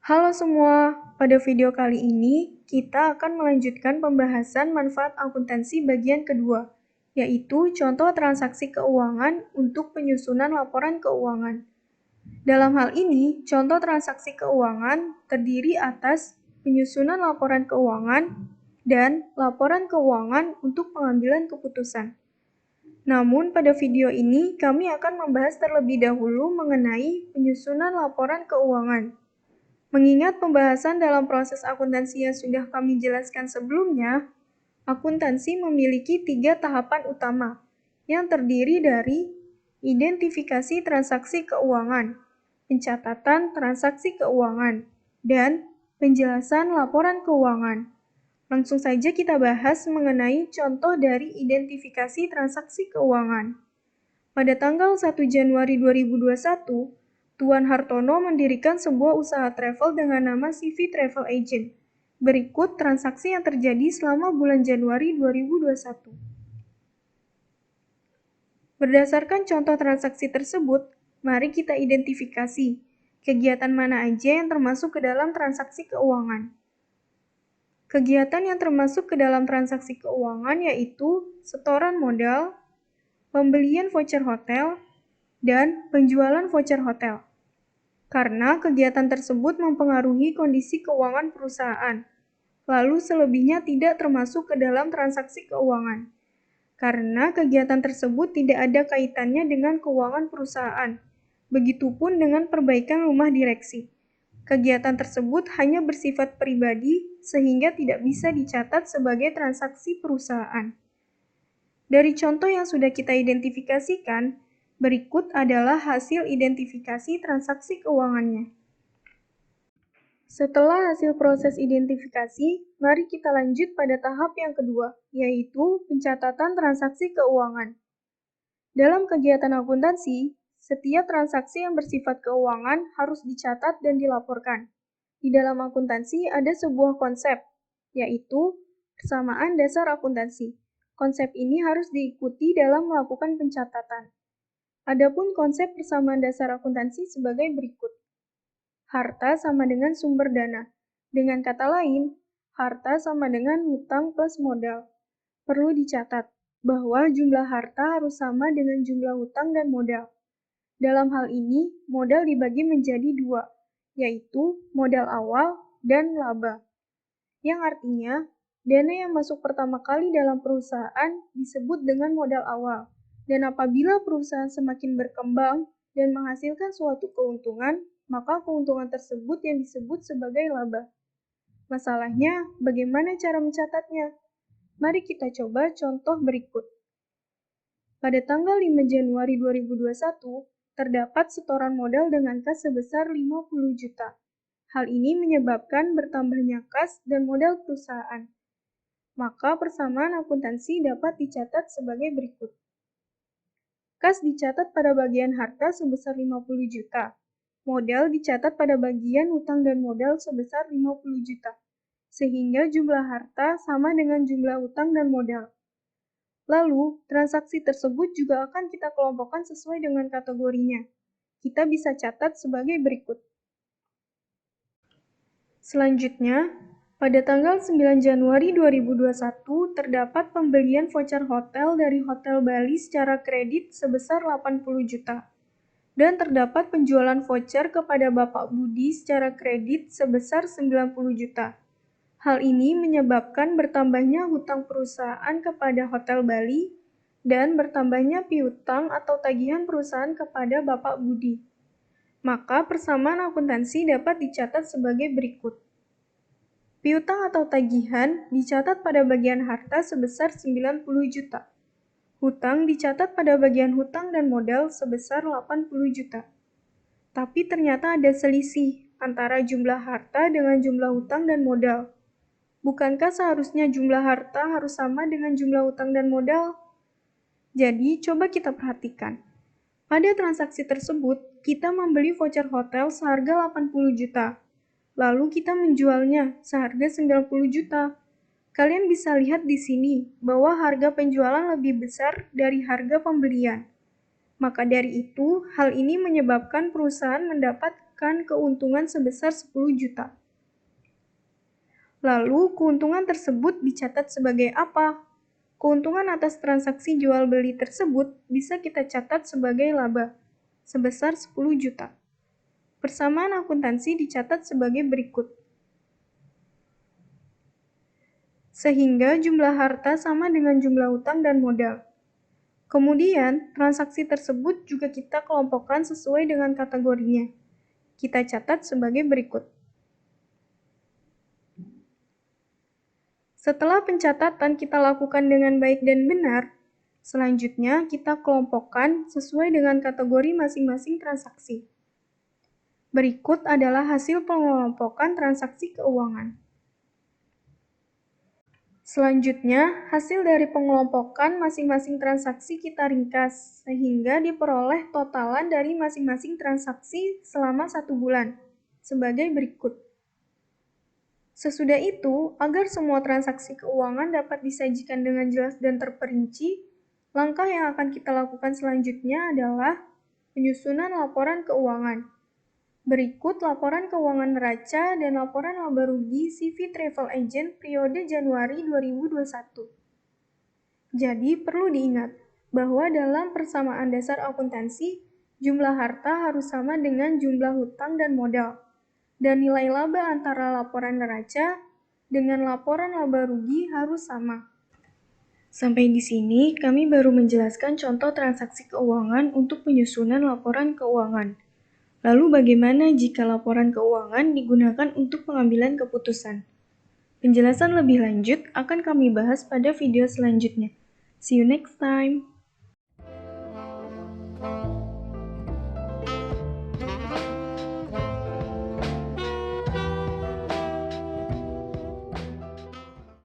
Halo semua, pada video kali ini kita akan melanjutkan pembahasan manfaat akuntansi bagian kedua, yaitu contoh transaksi keuangan untuk penyusunan laporan keuangan. Dalam hal ini, contoh transaksi keuangan terdiri atas penyusunan laporan keuangan dan laporan keuangan untuk pengambilan keputusan. Namun, pada video ini kami akan membahas terlebih dahulu mengenai penyusunan laporan keuangan. Mengingat pembahasan dalam proses akuntansi yang sudah kami jelaskan sebelumnya, akuntansi memiliki 3 tahapan utama, yang terdiri dari identifikasi transaksi keuangan, pencatatan transaksi keuangan, dan penjelasan laporan keuangan. Langsung saja kita bahas mengenai contoh dari identifikasi transaksi keuangan. Pada tanggal 1 Januari 2021, Tuan Hartono mendirikan sebuah usaha travel dengan nama CV Travel Agent. Berikut transaksi yang terjadi selama bulan Januari 2021. Berdasarkan contoh transaksi tersebut, mari kita identifikasi kegiatan mana aja yang termasuk ke dalam transaksi keuangan. Kegiatan yang termasuk ke dalam transaksi keuangan yaitu setoran modal, pembelian voucher hotel, dan penjualan voucher hotel. Karena kegiatan tersebut mempengaruhi kondisi keuangan perusahaan, lalu selebihnya tidak termasuk ke dalam transaksi keuangan. Karena kegiatan tersebut tidak ada kaitannya dengan keuangan perusahaan, begitupun dengan perbaikan rumah direksi. Kegiatan tersebut hanya bersifat pribadi sehingga tidak bisa dicatat sebagai transaksi perusahaan. Dari contoh yang sudah kita identifikasikan, berikut adalah hasil identifikasi transaksi keuangannya. Setelah hasil proses identifikasi, mari kita lanjut pada tahap yang kedua, yaitu pencatatan transaksi keuangan. Dalam kegiatan akuntansi, setiap transaksi yang bersifat keuangan harus dicatat dan dilaporkan. Di dalam akuntansi ada sebuah konsep, yaitu persamaan dasar akuntansi. Konsep ini harus diikuti dalam melakukan pencatatan. Adapun konsep persamaan dasar akuntansi sebagai berikut. Harta sama dengan sumber dana. Dengan kata lain, harta sama dengan hutang plus modal. Perlu dicatat bahwa jumlah harta harus sama dengan jumlah hutang dan modal. Dalam hal ini, modal dibagi menjadi 2, yaitu modal awal dan laba. Yang artinya, dana yang masuk pertama kali dalam perusahaan disebut dengan modal awal. Dan apabila perusahaan semakin berkembang dan menghasilkan suatu keuntungan, maka keuntungan tersebut yang disebut sebagai laba. Masalahnya, bagaimana cara mencatatnya? Mari kita coba contoh berikut. Pada tanggal 5 Januari 2021, terdapat setoran modal dengan kas sebesar 50 juta. Hal ini menyebabkan bertambahnya kas dan modal perusahaan. Maka persamaan akuntansi dapat dicatat sebagai berikut. Kas dicatat pada bagian harta sebesar 50 juta. Modal dicatat pada bagian hutang dan modal sebesar 50 juta. Sehingga jumlah harta sama dengan jumlah hutang dan modal. Lalu, transaksi tersebut juga akan kita kelompokkan sesuai dengan kategorinya. Kita bisa catat sebagai berikut. Selanjutnya, pada tanggal 9 Januari 2021, terdapat pembelian voucher hotel dari Hotel Bali secara kredit sebesar 80 juta. Dan terdapat penjualan voucher kepada Bapak Budi secara kredit sebesar 90 juta. Hal ini menyebabkan bertambahnya hutang perusahaan kepada Hotel Bali dan bertambahnya piutang atau tagihan perusahaan kepada Bapak Budi. Maka persamaan akuntansi dapat dicatat sebagai berikut. Piutang atau tagihan dicatat pada bagian harta sebesar 90 juta. Hutang dicatat pada bagian hutang dan modal sebesar 80 juta. Tapi ternyata ada selisih antara jumlah harta dengan jumlah hutang dan modal. Bukankah seharusnya jumlah harta harus sama dengan jumlah hutang dan modal? Jadi, coba kita perhatikan. Pada transaksi tersebut, kita membeli voucher hotel seharga 80 juta. Lalu kita menjualnya seharga 90 juta. Kalian bisa lihat di sini bahwa harga penjualan lebih besar dari harga pembelian. Maka dari itu, hal ini menyebabkan perusahaan mendapat mendapatkan keuntungan sebesar 10 juta. Lalu, keuntungan tersebut dicatat sebagai apa? Keuntungan atas transaksi jual beli tersebut bisa kita catat sebagai laba, sebesar 10 juta. Persamaan akuntansi dicatat sebagai berikut. Sehingga jumlah harta sama dengan jumlah utang dan modal. Kemudian, transaksi tersebut juga kita kelompokkan sesuai dengan kategorinya. Kita catat sebagai berikut. Setelah pencatatan kita lakukan dengan baik dan benar, selanjutnya kita kelompokkan sesuai dengan kategori masing-masing transaksi. Berikut adalah hasil pengelompokan transaksi keuangan. Selanjutnya, hasil dari pengelompokan masing-masing transaksi kita ringkas, sehingga diperoleh totalan dari masing-masing transaksi selama 1 bulan, sebagai berikut. Sesudah itu, agar semua transaksi keuangan dapat disajikan dengan jelas dan terperinci, langkah yang akan kita lakukan selanjutnya adalah penyusunan laporan keuangan. Berikut laporan keuangan neraca dan laporan laba rugi CV Travel Agent periode Januari 2021. Jadi, perlu diingat bahwa dalam persamaan dasar akuntansi, jumlah harta harus sama dengan jumlah hutang dan modal, dan nilai laba antara laporan neraca dengan laporan laba rugi harus sama. Sampai di sini, kami baru menjelaskan contoh transaksi keuangan untuk penyusunan laporan keuangan. Lalu bagaimana jika laporan keuangan digunakan untuk pengambilan keputusan? Penjelasan lebih lanjut akan kami bahas pada video selanjutnya. See you next time!